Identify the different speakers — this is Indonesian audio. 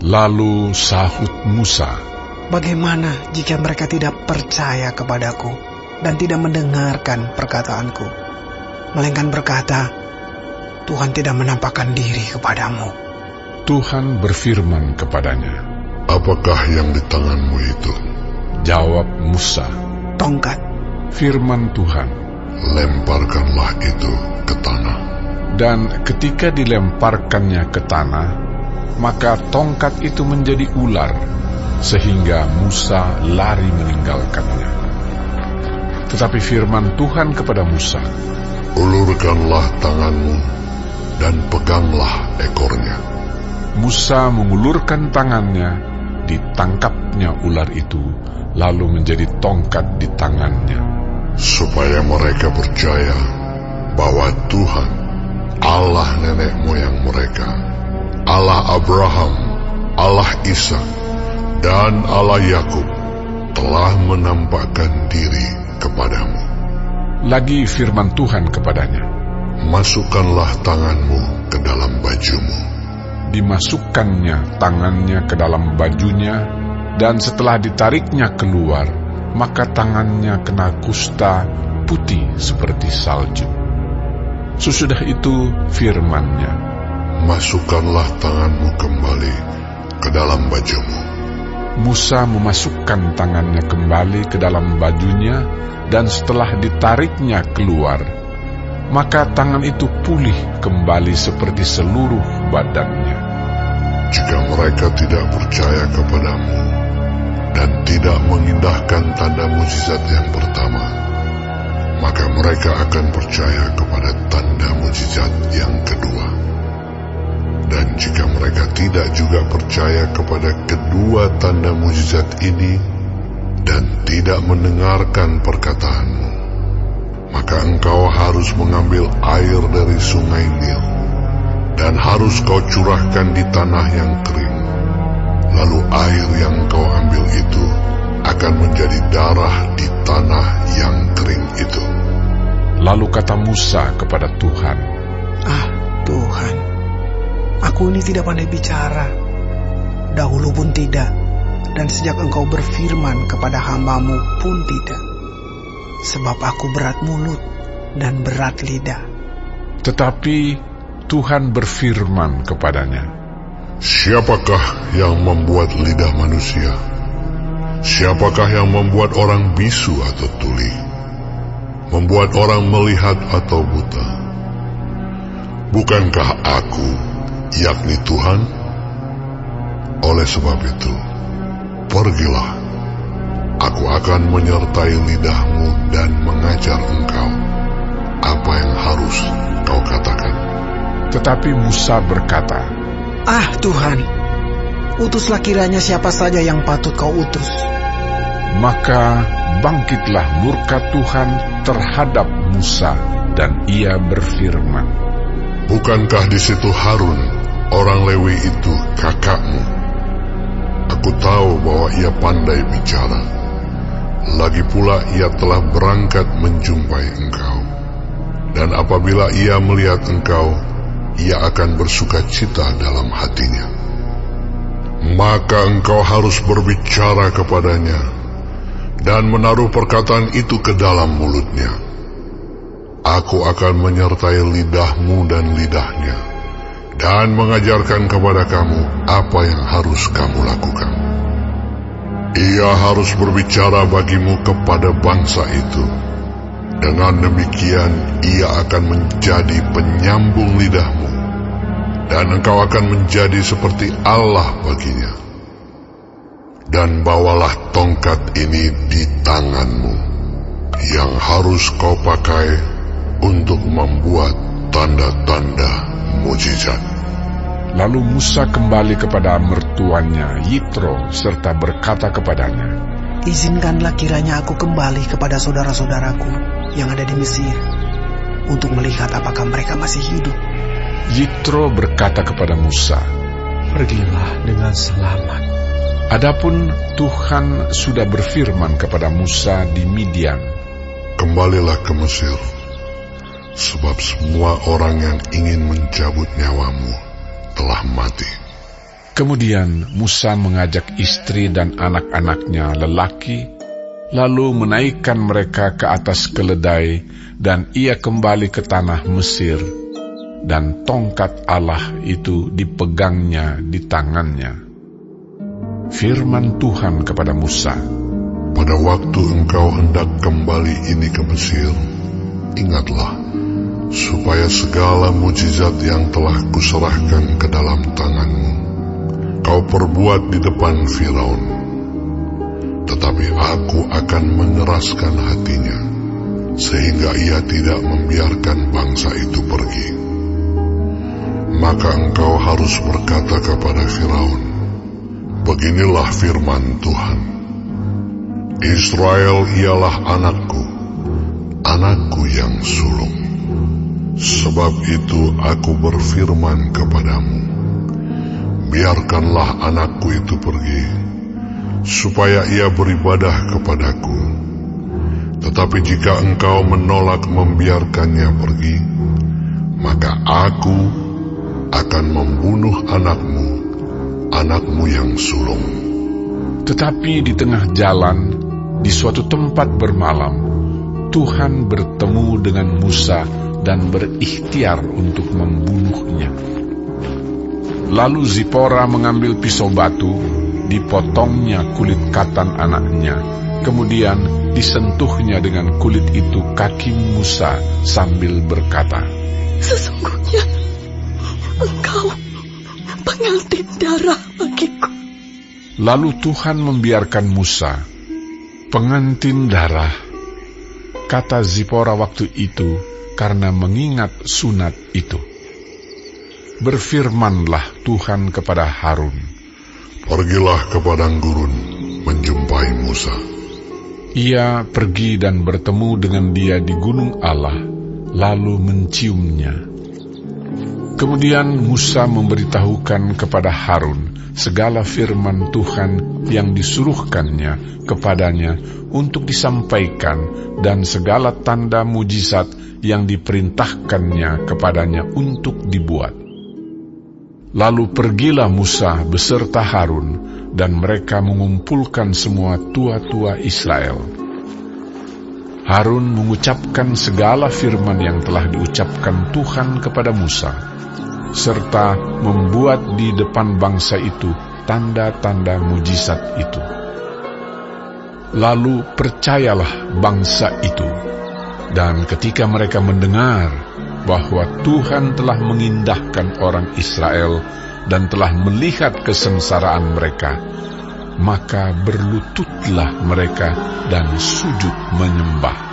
Speaker 1: Lalu sahut Musa,
Speaker 2: "Bagaimana jika mereka tidak percaya kepadaku dan tidak mendengarkan perkataanku, melainkan berkata, Tuhan tidak menampakkan diri kepadamu?"
Speaker 1: Tuhan berfirman kepadanya,
Speaker 3: "Apakah yang di tanganmu itu?"
Speaker 1: Jawab Musa,
Speaker 2: "Tongkat."
Speaker 1: Firman Tuhan,
Speaker 3: "Lemparkanlah itu ke tanah."
Speaker 1: dan ketika dilemparkannya ke tanah, maka tongkat itu menjadi ular, sehingga Musa lari meninggalkannya. Tetapi firman Tuhan kepada Musa,
Speaker 3: "Ulurkanlah tanganmu dan peganglah ekornya."
Speaker 1: Musa mengulurkan tangannya, ditangkapnya ular itu, lalu menjadi tongkat di tangannya.
Speaker 3: Supaya mereka percaya bahwa Tuhan, Allah nenek moyang mereka, Allah Abraham, Allah Ishak, dan Allah Yakub, telah menampakkan diri kepadamu.
Speaker 1: Lagi firman Tuhan kepadanya,
Speaker 3: "Masukkanlah tanganmu ke dalam bajumu."
Speaker 1: Dimasukkannya tangannya ke dalam bajunya, dan setelah ditariknya keluar, maka tangannya kena kusta putih seperti salju. Sesudah itu firman-Nya,
Speaker 3: "Masukkanlah tanganmu kembali ke dalam bajumu."
Speaker 1: Musa memasukkan tangannya kembali ke dalam bajunya, dan setelah ditariknya keluar, maka tangan itu pulih kembali seperti seluruh badannya.
Speaker 3: Jika mereka tidak percaya kepadamu dan tidak mengindahkan tanda mujizat yang pertama, maka mereka akan percaya kepada tanda mujizat yang kedua. Dan jika mereka tidak juga percaya kepada kedua tanda mujizat ini dan tidak mendengarkan perkataanmu, maka engkau harus mengambil air dari sungai Nil dan harus kau curahkan di tanah yang kering. Lalu air yang kau ambil itu akan menjadi darah di tanah yang kering itu.
Speaker 1: Lalu kata Musa kepada Tuhan,
Speaker 2: "Ah, Tuhan, aku ini tidak pandai bicara. Dahulu pun tidak, dan sejak Engkau berfirman kepada hamba-Mu pun tidak. Sebab aku berat mulut dan berat lidah."
Speaker 1: Tetapi Tuhan berfirman kepadanya,
Speaker 3: "Siapakah yang membuat lidah manusia? Siapakah yang membuat orang bisu atau tuli? Membuat orang melihat atau buta? Bukankah aku, yakni Tuhan? Oleh sebab itu, pergilah. Aku akan menyertai lidahmu dan mengajar engkau apa yang harus kau katakan."
Speaker 1: Tetapi Musa berkata,
Speaker 2: "Ah, Tuhan, utuslah kiranya siapa saja yang patut kau utus."
Speaker 1: Maka bangkitlah murka Tuhan terhadap Musa, dan ia berfirman,
Speaker 3: "Bukankah di situ Harun, orang Lewi itu kakakmu? Aku tahu bahwa ia pandai bicara. Lagi pula ia telah berangkat menjumpai engkau. Dan apabila ia melihat engkau, ia akan bersuka cita dalam hatinya. Maka engkau harus berbicara kepadanya dan menaruh perkataan itu ke dalam mulutnya. Aku akan menyertai lidahmu dan lidahnya, dan mengajarkan kepada kamu apa yang harus kamu lakukan. Ia harus berbicara bagimu kepada bangsa itu. Dengan demikian ia akan menjadi penyambung lidahmu, dan engkau akan menjadi seperti Allah baginya. Dan bawalah tongkat ini di tanganmu, yang harus kau pakai untuk membuat tanda-tanda mujizat."
Speaker 1: Lalu Musa kembali kepada mertuanya Yitro serta berkata kepadanya,
Speaker 2: "Izinkanlah kiranya aku kembali kepada saudara-saudaraku yang ada di Mesir, untuk melihat apakah mereka masih hidup."
Speaker 1: Yitro berkata kepada Musa,
Speaker 4: "Pergilah dengan selamat."
Speaker 1: Adapun Tuhan sudah berfirman kepada Musa di Midian,
Speaker 3: "Kembalilah ke Mesir, sebab semua orang yang ingin mencabut nyawamu telah mati."
Speaker 1: Kemudian Musa mengajak istri dan anak-anaknya lelaki, lalu menaikkan mereka ke atas keledai, dan ia kembali ke tanah Mesir, dan tongkat Allah itu dipegangnya di tangannya. Firman Tuhan kepada Musa,
Speaker 3: Pada waktu engkau hendak kembali ini ke Mesir, ingatlah, supaya segala mujizat yang telah kuserahkan ke dalam tanganmu, kau perbuat di depan Firaun. Tetapi aku akan mengeraskan hatinya, sehingga ia tidak membiarkan bangsa itu pergi. Maka engkau harus berkata kepada Firaun, beginilah firman Tuhan, Israel ialah anakku, anakku yang sulung. Sebab itu aku berfirman kepadamu, biarkanlah anakku itu pergi, supaya ia beribadah kepadaku. Tetapi jika engkau menolak membiarkannya pergi, maka aku akan membunuh anakmu, anakmu yang sulung.
Speaker 1: Tetapi di tengah jalan, di suatu tempat bermalam, Tuhan bertemu dengan Musa dan berikhtiar untuk membunuhnya. Lalu Zipora mengambil pisau batu, dipotongnya kulit katan anaknya, kemudian disentuhnya dengan kulit itu kaki Musa sambil berkata,
Speaker 5: Sesungguhnya engkau pengantin darah bagiku.
Speaker 1: Lalu Tuhan membiarkan Musa, pengantin darah, kata Zipora waktu itu, karena mengingat sunat itu. Berfirmanlah Tuhan kepada Harun,
Speaker 3: Pergilah ke padang gurun menjumpai Musa.
Speaker 1: Ia pergi dan bertemu dengan dia di gunung Allah, lalu menciumnya. Kemudian Musa memberitahukan kepada Harun segala firman Tuhan yang disuruhkannya kepadanya untuk disampaikan, dan segala tanda mujizat yang diperintahkannya kepadanya untuk dibuat. Lalu pergilah Musa beserta Harun, dan mereka mengumpulkan semua tua-tua Israel. Harun mengucapkan segala firman yang telah diucapkan Tuhan kepada Musa, serta membuat di depan bangsa itu tanda-tanda mujizat itu. Lalu percayalah bangsa itu, dan ketika mereka mendengar bahwa Tuhan telah mengindahkan orang Israel dan telah melihat kesengsaraan mereka, maka berlututlah mereka dan sujud menyembah.